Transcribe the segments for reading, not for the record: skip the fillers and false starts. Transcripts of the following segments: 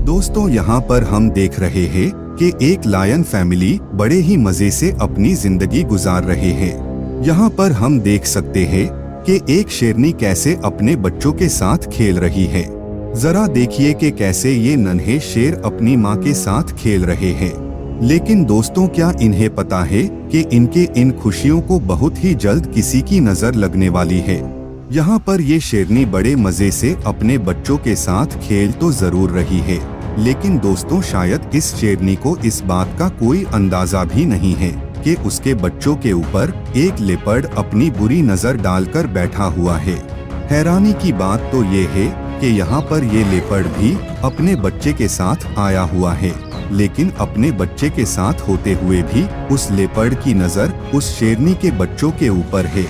दोस्तों, यहाँ पर हम देख रहे हैं कि एक लायन फैमिली बड़े ही मजे से अपनी जिंदगी गुजार रहे हैं। यहाँ पर हम देख सकते हैं कि एक शेरनी कैसे अपने बच्चों के साथ खेल रही है। जरा देखिए कि कैसे ये नन्हे शेर अपनी माँ के साथ खेल रहे हैं। लेकिन दोस्तों, क्या इन्हें पता है कि इनके इन खुशियों को बहुत ही जल्द किसी की नजर लगने वाली है। यहाँ पर ये शेरनी बड़े मजे से अपने बच्चों के साथ खेल तो जरूर रही है, लेकिन दोस्तों शायद इस शेरनी को इस बात का कोई अंदाजा भी नहीं है कि उसके बच्चों के ऊपर एक लेपर्ड अपनी बुरी नजर डालकर बैठा हुआ है। हैरानी की बात तो ये है कि यहाँ पर ये लेपर्ड भी अपने बच्चे के साथ आया हुआ है, लेकिन अपने बच्चे के साथ होते हुए भी उस लेपर्ड की नजर उस शेरनी के बच्चों के ऊपर है।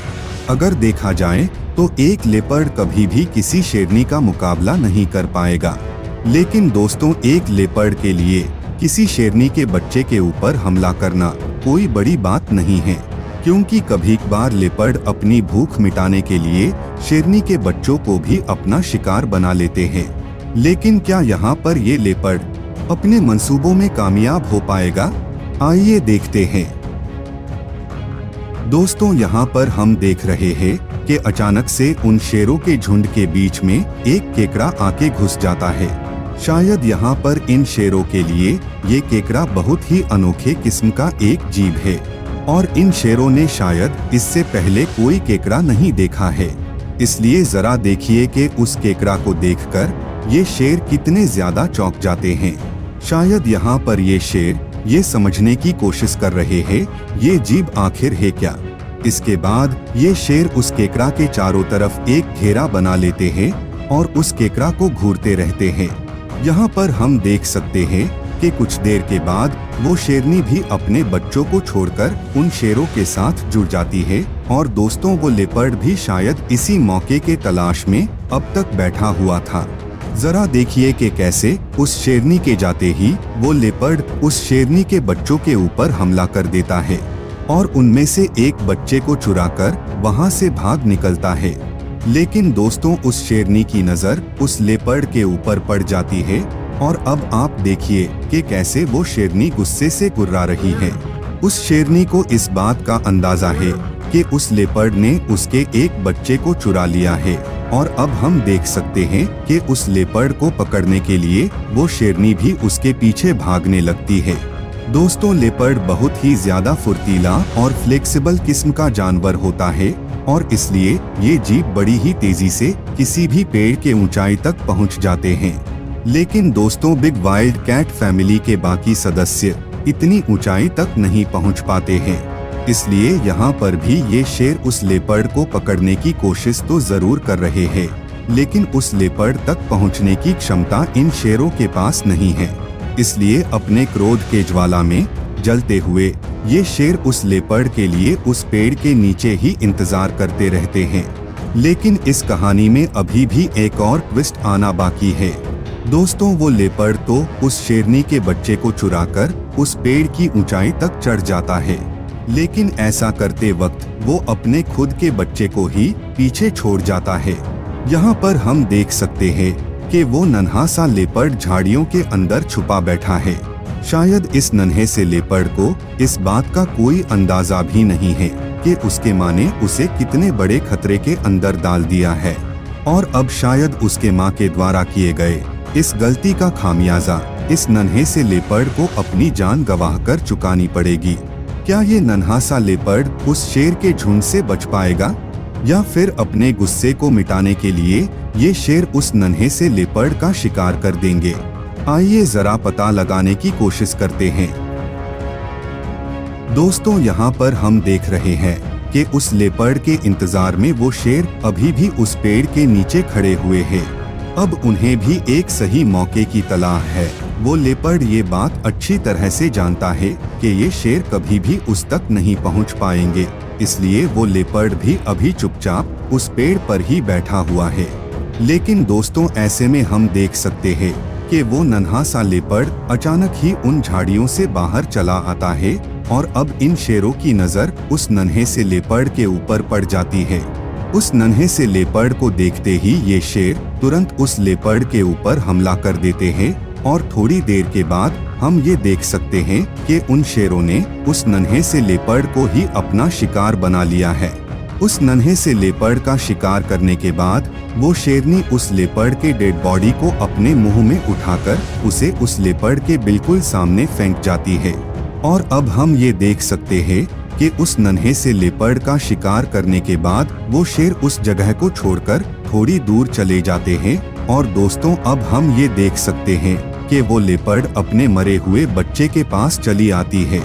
अगर देखा जाए तो एक लेपर्ड कभी भी किसी शेरनी का मुकाबला नहीं कर पाएगा, लेकिन दोस्तों एक लेपर्ड के लिए किसी शेरनी के बच्चे के ऊपर हमला करना कोई बड़ी बात नहीं है, क्योंकि कभी कभार लेपर्ड अपनी भूख मिटाने के लिए शेरनी के बच्चों को भी अपना शिकार बना लेते हैं। लेकिन क्या यहाँ पर ये लेपर्ड अपने मंसूबों में कामयाब हो पाएगा? आइए देखते हैं। दोस्तों, यहाँ पर हम देख रहे हैं कि अचानक से उन शेरों के झुंड के बीच में एक केकड़ा आके घुस जाता है। शायद यहाँ पर इन शेरों के लिए ये केकड़ा बहुत ही अनोखे किस्म का एक जीव है और इन शेरों ने शायद इससे पहले कोई केकड़ा नहीं देखा है। इसलिए जरा देखिए कि उस केकड़ा को देखकर ये शेर कितने ज्यादा चौंक जाते हैं। शायद यहाँ पर ये शेर ये समझने की कोशिश कर रहे हैं ये जीव आखिर है क्या। इसके बाद ये शेर उस केकड़ा के चारों तरफ एक घेरा बना लेते हैं और उस केकड़ा को घूरते रहते हैं। यहाँ पर हम देख सकते हैं कि कुछ देर के बाद वो शेरनी भी अपने बच्चों को छोड़कर उन शेरों के साथ जुड़ जाती है और दोस्तों वो लेपर्ड भी शायद इसी मौके के तलाश में अब तक बैठा हुआ था। जरा देखिए कि कैसे उस शेरनी के जाते ही वो लेपर्ड उस शेरनी के बच्चों के ऊपर हमला कर देता है और उनमें से एक बच्चे को चुराकर वहां से भाग निकलता है। लेकिन दोस्तों उस शेरनी की नजर उस लेपर्ड के ऊपर पड़ जाती है और अब आप देखिए कि कैसे वो शेरनी गुस्से से गुर्रा रही है। उस शेरनी को इस बात का अंदाजा है कि उस लेपर्ड ने उसके एक बच्चे को चुरा लिया है और अब हम देख सकते हैं कि उस लेपर्ड को पकड़ने के लिए वो शेरनी भी उसके पीछे भागने लगती है। दोस्तों, लेपर्ड बहुत ही ज्यादा फुर्तीला और फ्लेक्सिबल किस्म का जानवर होता है और इसलिए ये जीव बड़ी ही तेजी से किसी भी पेड़ के ऊंचाई तक पहुंच जाते हैं। लेकिन दोस्तों बिग वाइल्ड कैट फैमिली के बाकी सदस्य इतनी ऊंचाई तक नहीं पहुंच पाते हैं, इसलिए यहाँ पर भी ये शेर उस लेपर्ड को पकड़ने की कोशिश तो जरूर कर रहे हैं, लेकिन उस लेपर्ड तक पहुँचने की क्षमता इन शेरों के पास नहीं है। इसलिए अपने क्रोध के ज्वाला में जलते हुए ये शेर उस लेपर्ड के लिए उस पेड़ के नीचे ही इंतजार करते रहते हैं। लेकिन इस कहानी में अभी भी एक और ट्विस्ट आना बाकी है। दोस्तों, वो लेपर्ड तो उस शेरनी के बच्चे को चुराकर उस पेड़ की ऊंचाई तक चढ़ जाता है, लेकिन ऐसा करते वक्त वो अपने खुद के बच्चे को ही पीछे छोड़ जाता है। यहाँ पर हम देख सकते हैं कि वो नन्हा सा लेपर्ड झाड़ियों के अंदर छुपा बैठा है। शायद इस नन्हे से लेपर्ड को इस बात का कोई अंदाजा भी नहीं है कि उसके माँ ने उसे कितने बड़े खतरे के अंदर डाल दिया है और अब शायद उसके माँ के द्वारा किए गए इस गलती का खामियाजा इस नन्हे से लेपर्ड को अपनी जान गंवाकर चुकानी पड़ेगी। क्या ये नन्हा सा लेपर्ड उस शेर के झुंड से बच पाएगा या फिर अपने गुस्से को मिटाने के लिए ये शेर उस नन्हे से लेपर्ड का शिकार कर देंगे? आइए जरा पता लगाने की कोशिश करते हैं। दोस्तों, यहाँ पर हम देख रहे हैं कि उस लेपर्ड के इंतजार में वो शेर अभी भी उस पेड़ के नीचे खड़े हुए हैं। अब उन्हें भी एक सही मौके की तलाश है। वो लेपर्ड ये बात अच्छी तरह से जानता है कि ये शेर कभी भी उस तक नहीं पहुंच पाएंगे, इसलिए वो लेपर्ड भी अभी चुपचाप उस पेड़ पर ही बैठा हुआ है। लेकिन दोस्तों, ऐसे में हम देख सकते हैं कि वो नन्हा सा लेपर्ड अचानक ही उन झाड़ियों से बाहर चला आता है और अब इन शेरों की नजर उस नन्हे से लेपर्ड के ऊपर पड़ जाती है। उस नन्हे से लेपर्ड को देखते ही ये शेर तुरंत उस लेपर्ड के ऊपर हमला कर देते हैं और थोड़ी देर के बाद हम ये देख सकते हैं कि उन शेरों ने उस नन्हे से लेपर्ड को ही अपना शिकार बना लिया है। उस नन्हे से लेपर्ड का शिकार करने के बाद वो शेरनी उस लेपर्ड के डेड बॉडी को अपने मुंह में उठाकर उसे उस लेपर्ड के बिल्कुल सामने फेंक जाती है। और अब हम ये देख सकते हैं कि उस नन्हे से लेपर्ड का शिकार करने के बाद वो शेर उस जगह को छोड़कर थोड़ी दूर चले जाते हैं। और दोस्तों, अब हम ये देख सकते हैं कि वो लेपर्ड अपने मरे हुए बच्चे के पास चली आती है।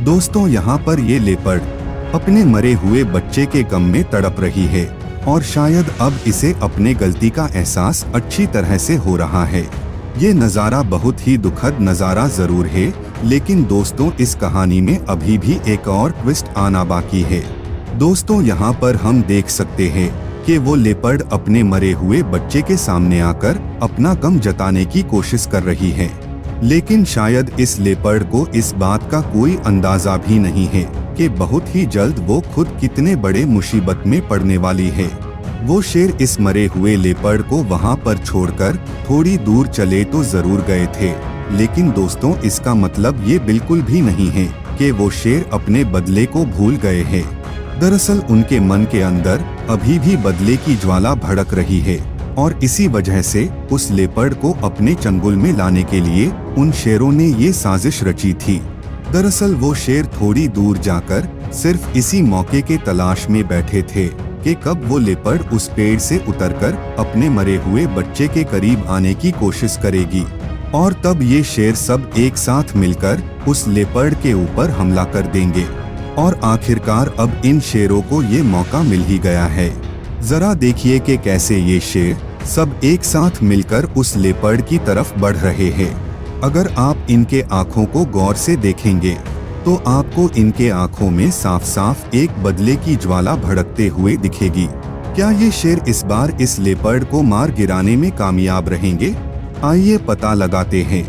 दोस्तों, यहाँ पर ये लेपर्ड अपने मरे हुए बच्चे के गम में तड़प रही है और शायद अब इसे अपने गलती का एहसास अच्छी तरह से हो रहा है। ये नज़ारा बहुत ही दुखद नज़ारा जरूर है, लेकिन दोस्तों इस कहानी में अभी भी एक और ट्विस्ट आना बाकी है। दोस्तों, यहाँ पर हम देख सकते हैं कि वो लेपर्ड अपने मरे हुए बच्चे के सामने आकर अपना गम जताने की कोशिश कर रही है, लेकिन शायद इस लेपर्ड को इस बात का कोई अंदाजा भी नहीं है कि बहुत ही जल्द वो खुद कितने बड़े मुसीबत में पड़ने वाली है। वो शेर इस मरे हुए लेपर्ड को वहाँ पर छोड़कर थोड़ी दूर चले तो जरूर गए थे, लेकिन दोस्तों इसका मतलब ये बिल्कुल भी नहीं है कि वो शेर अपने बदले को भूल गए हैं। दरअसल उनके मन के अंदर अभी भी बदले की ज्वाला भड़क रही है और इसी वजह से उस लेपर्ड को अपने चंगुल में लाने के लिए उन शेरों ने ये साजिश रची थी। दरअसल वो शेर थोड़ी दूर जाकर सिर्फ इसी मौके के तलाश में बैठे थे कि कब वो लेपर्ड उस पेड़ से उतरकर अपने मरे हुए बच्चे के करीब आने की कोशिश करेगी और तब ये शेर सब एक साथ मिलकर उस लेपर्ड के ऊपर हमला कर देंगे। और आखिरकार अब इन शेरों को ये मौका मिल ही गया है। जरा देखिए कि कैसे ये शेर सब एक साथ मिलकर उस लेपर्ड की तरफ बढ़ रहे हैं। अगर आप इनके आँखों को गौर से देखेंगे तो आपको इनके आँखों में साफ साफ एक बदले की ज्वाला भड़कते हुए दिखेगी। क्या ये शेर इस बार इस लेपर्ड को मार गिराने में कामयाब रहेंगे? आइए पता लगाते हैं।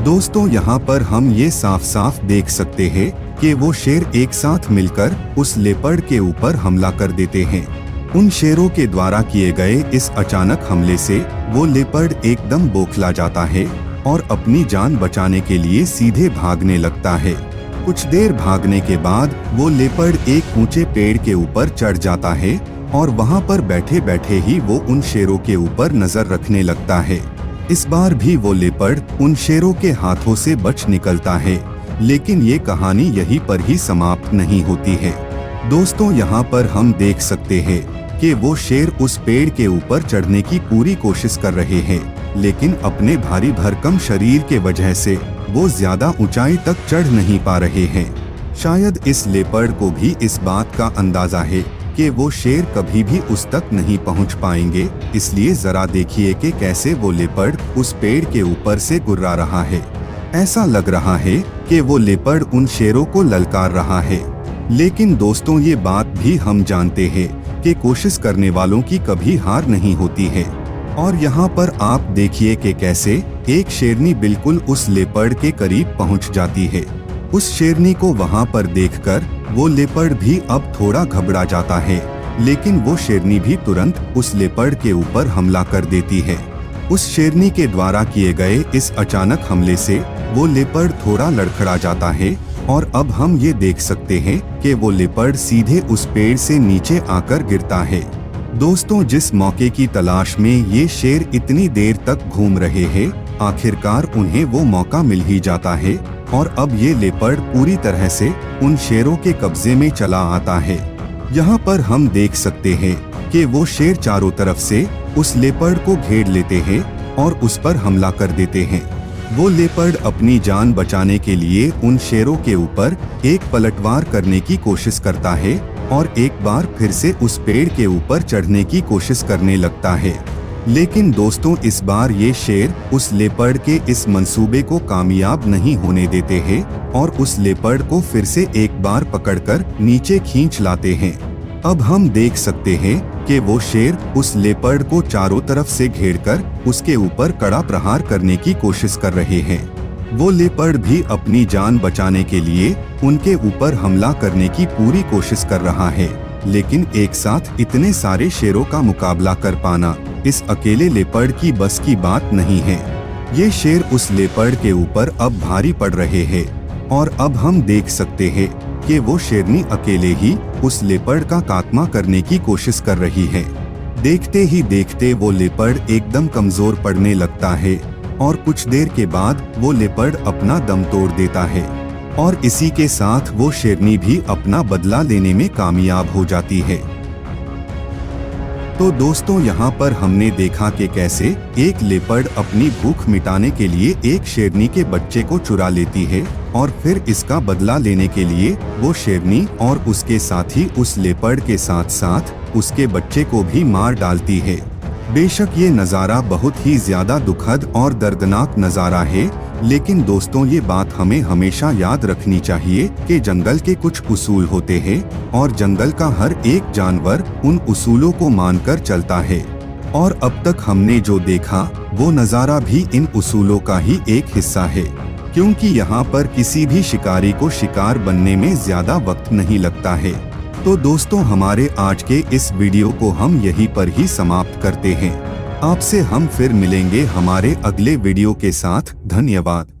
दोस्तों, यहाँ पर हम ये साफ साफ देख सकते हैं कि वो शेर एक साथ मिलकर उस लेपर्ड के ऊपर हमला कर देते हैं। उन शेरों के द्वारा किए गए इस अचानक हमले से वो लेपर्ड एकदम बौखला जाता है और अपनी जान बचाने के लिए सीधे भागने लगता है। कुछ देर भागने के बाद वो लेपर्ड एक ऊंचे पेड़ के ऊपर चढ़ जाता है और वहां पर बैठे बैठे ही वो उन शेरों के ऊपर नजर रखने लगता है। इस बार भी वो लेपर्ड उन शेरों के हाथों से बच निकलता है, लेकिन ये कहानी यहीं पर ही समाप्त नहीं होती है। दोस्तों, यहाँ पर हम देख सकते हैं कि वो शेर उस पेड़ के ऊपर चढ़ने की पूरी कोशिश कर रहे हैं, लेकिन अपने भारी भरकम शरीर के वजह से वो ज्यादा ऊंचाई तक चढ़ नहीं पा रहे हैं। शायद इस लेपर्ड को भी इस बात का अंदाजा है कि वो शेर कभी भी उस तक नहीं पहुंच पाएंगे, इसलिए जरा देखिए कि कैसे वो लेपर्ड उस पेड़ के ऊपर से गुर्रा रहा है। ऐसा लग रहा है कि वो लेपर्ड उन शेरों को ललकार रहा है। लेकिन दोस्तों, ये बात भी हम जानते हैं कि कोशिश करने वालों की कभी हार नहीं होती है। और यहाँ पर आप देखिए कि कैसे एक शेरनी बिल्कुल उस लेपर्ड के करीब पहुँच जाती है। उस शेरनी को वहाँ पर देखकर वो लेपर्ड भी अब थोड़ा घबरा जाता है, लेकिन वो शेरनी भी तुरंत उस लेपर्ड के ऊपर हमला कर देती है। उस शेरनी के द्वारा किए गए इस अचानक हमले से वो लेपर्ड थोड़ा लड़खड़ा जाता है और अब हम ये देख सकते हैं कि वो लेपर्ड सीधे उस पेड़ से नीचे आकर गिरता है। दोस्तों, जिस मौके की तलाश में ये शेर इतनी देर तक घूम रहे हैं, आखिरकार उन्हें वो मौका मिल ही जाता है और अब ये लेपर्ड पूरी तरह से उन शेरों के कब्जे में चला आता है। यहाँ पर हम देख सकते हैं कि वो शेर चारों तरफ से उस लेपर्ड को घेर लेते हैं और उस पर हमला कर देते हैं। वो लेपर्ड अपनी जान बचाने के लिए उन शेरों के ऊपर एक पलटवार करने की कोशिश करता है और एक बार फिर से उस पेड़ के ऊपर चढ़ने की कोशिश करने लगता है। लेकिन दोस्तों, इस बार ये शेर उस लेपर्ड के इस मंसूबे को कामयाब नहीं होने देते हैं और उस लेपर्ड को फिर से एक बार पकड़कर नीचे खींच लाते हैं। अब हम देख सकते हैं कि वो शेर उस लेपर्ड को चारों तरफ से घेरकर उसके ऊपर कड़ा प्रहार करने की कोशिश कर रहे हैं। वो लेपर्ड भी अपनी जान बचाने के लिए उनके ऊपर हमला करने की पूरी कोशिश कर रहा है, लेकिन एक साथ इतने सारे शेरों का मुकाबला कर पाना इस अकेले लेपर्ड की बस की बात नहीं है। ये शेर उस लेपर्ड के ऊपर अब भारी पड़ रहे हैं और अब हम देख सकते हैं कि वो शेरनी अकेले ही उस लेपर्ड का खात्मा करने की कोशिश कर रही है। देखते ही देखते वो लेपर्ड एकदम कमजोर पड़ने लगता है और कुछ देर के बाद वो लेपर्ड अपना दम तोड़ देता है और इसी के साथ वो शेरनी भी अपना बदला लेने में कामयाब हो जाती है। तो दोस्तों, यहाँ पर हमने देखा कि कैसे एक लेपर्ड अपनी भूख मिटाने के लिए एक शेरनी के बच्चे को चुरा लेती है और फिर इसका बदला लेने के लिए वो शेरनी और उसके साथी उस लेपर्ड के साथ साथ उसके बच्चे को भी मार डालती है। बेशक ये नज़ारा बहुत ही ज्यादा दुखद और दर्दनाक नज़ारा है, लेकिन दोस्तों ये बात हमें हमेशा याद रखनी चाहिए कि जंगल के कुछ उसूल होते हैं और जंगल का हर एक जानवर उन उसूलों को मानकर चलता है। और अब तक हमने जो देखा वो नज़ारा भी इन उसूलों का ही एक हिस्सा है, क्योंकि यहाँ पर किसी भी शिकारी को शिकार बनने में ज्यादा वक्त नहीं लगता है। तो दोस्तों, हमारे आज के इस वीडियो को हम यहीं पर ही समाप्त करते हैं। आपसे हम फिर मिलेंगे हमारे अगले वीडियो के साथ। धन्यवाद।